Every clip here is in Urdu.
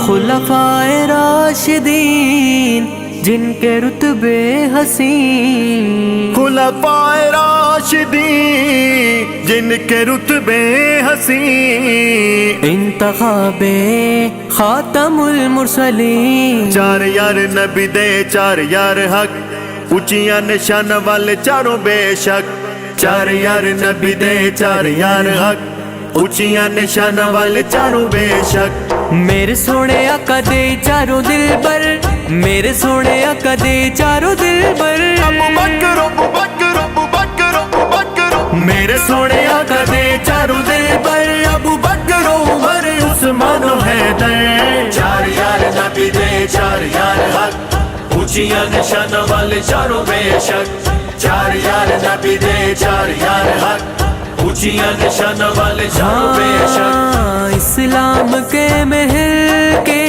خلفائے راشدین جن کے رتبے حسین، خلفائے راشدین جن کے رتبے حسین، انتخاب خاتم المرسلین، چار یار نبی دے چار یار حق، اونچیاں نشان والے چاروں بے شک، چار یار نبی دے چار یار حق، اونچیاں نشان والے چاروں بے شک، میرے سونے آقا دے چاروں دل بر، میرے سونے آقا دے چاروں دل بر، ابو بکر ابو بکر ابو بکر ابو بکر، میرے سونے آقا دے چاروں دل بر، ابو بکر عمر عثمان و حیدر، چار یار نبی دے چار یار حق، اونچیاں نشان والے چاروں بے شک، چار یار نبی دے چار یار حق، اونچیاں نشان والے چاروں بے شک، اسلام کے محل کے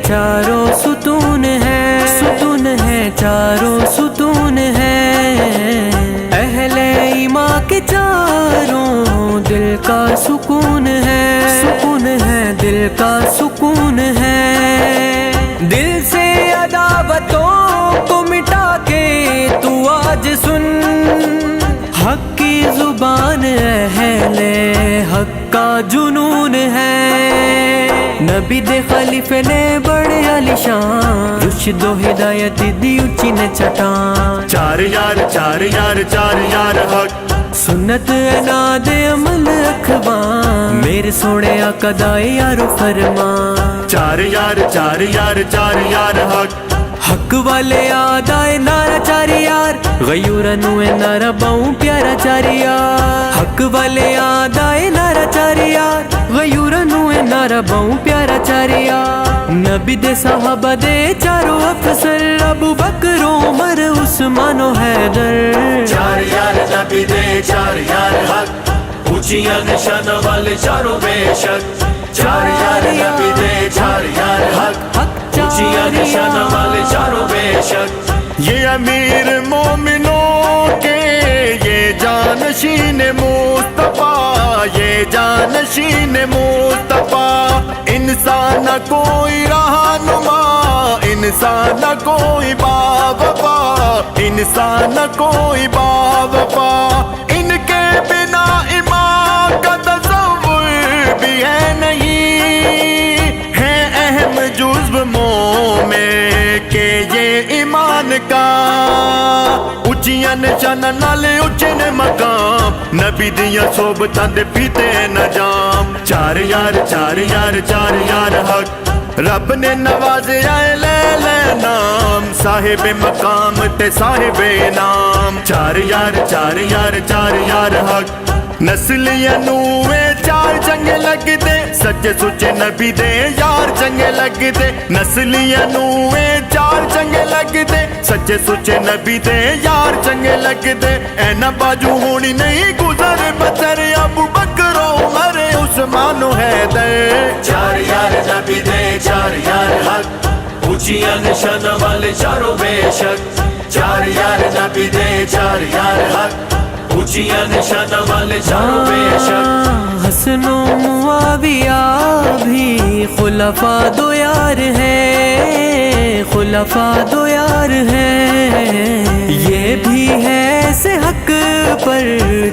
چاروں ستون ہیں، ستون ہیں چاروں ستون ہیں، اہل ایمان کے چاروں دل کا سکون ہے، سکون ہے دل کا سکون ہے، دل سے عداوتوں کو مٹا کے تو آج سن، حق کی زبان اہل حق کا جنون ہے، نبی دے خلیفے نے بڑے عالی شان، رشد و ہدایت دی اونچی نے چٹان، چار یار چار یار چار یار حق، سنت اناد عمل اخوان، میرے سونے آقا دائے یارو فرمان، چار یار چار یار چار یار حق، حق والے آدائے نارا چاری یار، غیورنو نارا باؤں پیارا چاری یار، حق والے آدائے نارا چاری یار، غیورنو نارا باؤں پیارا چاری یار، نبی دے صحابہ دے چاروں افسر، ابو بکر عمر عثمان و حیدر، چار یار نبی دے چار یار حق، اونچیاں نشان والے چاروں بے شک، چار یار نبی دے چار یار حق، اونچیاں نشان والے چاروں بے شک، یہ امیر مومنوں کے یہ جانشین مصطفیٰ، یہ جانشین مصطفیٰ، انسان نہ کوئی رہنما، انسان نہ کوئی باوفا، انسان نہ کوئی باوفا، ان کے بنا ایمان کا تصور بھی ہے نہیں، ہے اہم جزو مومن کے یہ ایمان کا، اونچیاں نشاناں نالے اونچے نے مقام، نبی دیاں صحبتاں دے پیتے نہ جام، چار یار چار یار چار یار حق، رب نے نوازیا لے لے نام، صاحب مقام تے صاحب نام، چار یار چار یار چار یار حق، نسلیاں نوے چار چنگے لگ دے، سچے سچے نبی دے یار چنگے لگ دے، نسلیاں نوے چار چنگے لگ دے، سچے سچے نبی دے یار چنگے لگ دے، اینا باجو ہونی نہیں گزر بسر، ابو بکر عمر عثمان و حیدر، چار یار نبی دے چار یار حق، اونچیاں نشان والے چاروں بے شک، چار یار نبی دے چار یار حق، اونچیاں نشان والے چاروں بے شک، حسن و معاویہ بھی خلفاء دو یار ہیں، خلفاء دو یار ہیں، یہ بھی ہے ایسے حق پر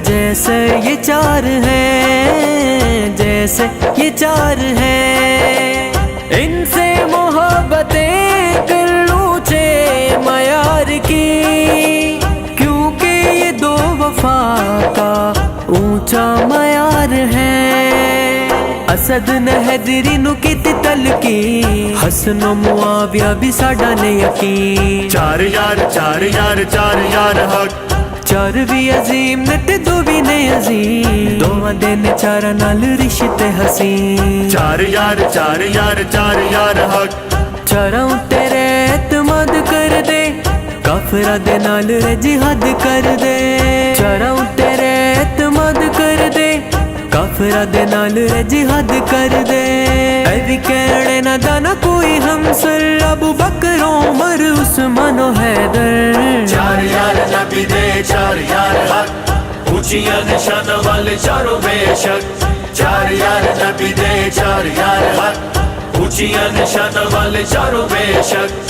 جیسے یہ چار ہیں، جیسے یہ چار ہیں، ان سے محبتیں کر اونچے معیار کی، کیونکہ یہ دو وفا کا اونچا معیار ہے، اسد نے حیدری نو کیتی تلقین، حسن و معاویہ بھی ساڈا نے یقین، چار یار چار یار چار یار حق، چار بھی عظیم نے تے دو بھی نے عظیم، دوواں دے نے چاراں نال رشتے حسین، چار یار چار یار چار یار حق، چاراں تیرے اعتماد کر دے، کافراں دے نال جہاد کر دے، چاراں تیرے اعتماد کر دے، کافراں دے نال جہاد کر دے، اے بھی کہنے نہ دانا کوئی ہمسر، ابو بکر عمر عثمان و ਉੱਚੀਆਂ ਨਿਸ਼ਾਨਾਂ ਵਾਲੇ ਚਾਰੋਂ ਬੇਸ਼ੱਕ ਚਾਰ ਯਾਰ ਨਬੀ ਦੇ ਚਾਰ ਯਾਰ ਹੱਕ ਉੱਚੀਆਂ ਨਿਸ਼ਾਨਾਂ ਵਾਲੇ ਚਾਰੋਂ ਬੇਸ਼ੱਕ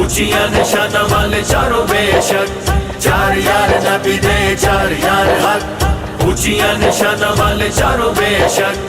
ਉੱਚੀਆਂ ਨਿਸ਼ਾਨਾਂ ਵਾਲੇ ਚਾਰੋਂ ਬੇਸ਼ੱਕ ਚਾਰ ਯਾਰ ਨਬੀ ਦੇ ਚਾਰ ਯਾਰ ਹੱਕ ਉੱਚੀਆਂ ਨਿਸ਼ਾਨਾਂ ਵਾਲੇ ਚਾਰੋਂ ਬੇਸ਼ੱਕ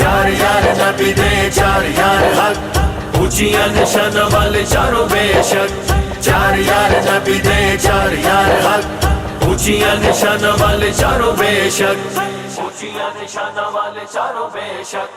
ਚਾਰ ਯਾਰ ਨਬੀ ਦੇ ਚਾਰ ਯਾਰ ਹੱਕ ਉੱਚੀਆਂ ਨਿਸ਼ਾਨਾਂ ਵਾਲੇ ਚਾਰੋਂ ਬੇਸ਼ੱਕ ਚਾਰ ਯਾਰ ਨਬੀ ਦੇ ਚਾਰ ਯਾਰ ਹੱਕ ਉੱਚੀਆਂ ਨਿਸ਼ਾਨਾਂ ਵਾਲੇ ਚਾਰੋਂ ਬੇਸ਼ੱਕ ਉੱਚੀਆਂ ਨਿਸ਼ਾਨਾਂ ਵਾਲੇ ਚਾਰੋਂ ਬੇਸ਼ੱਕ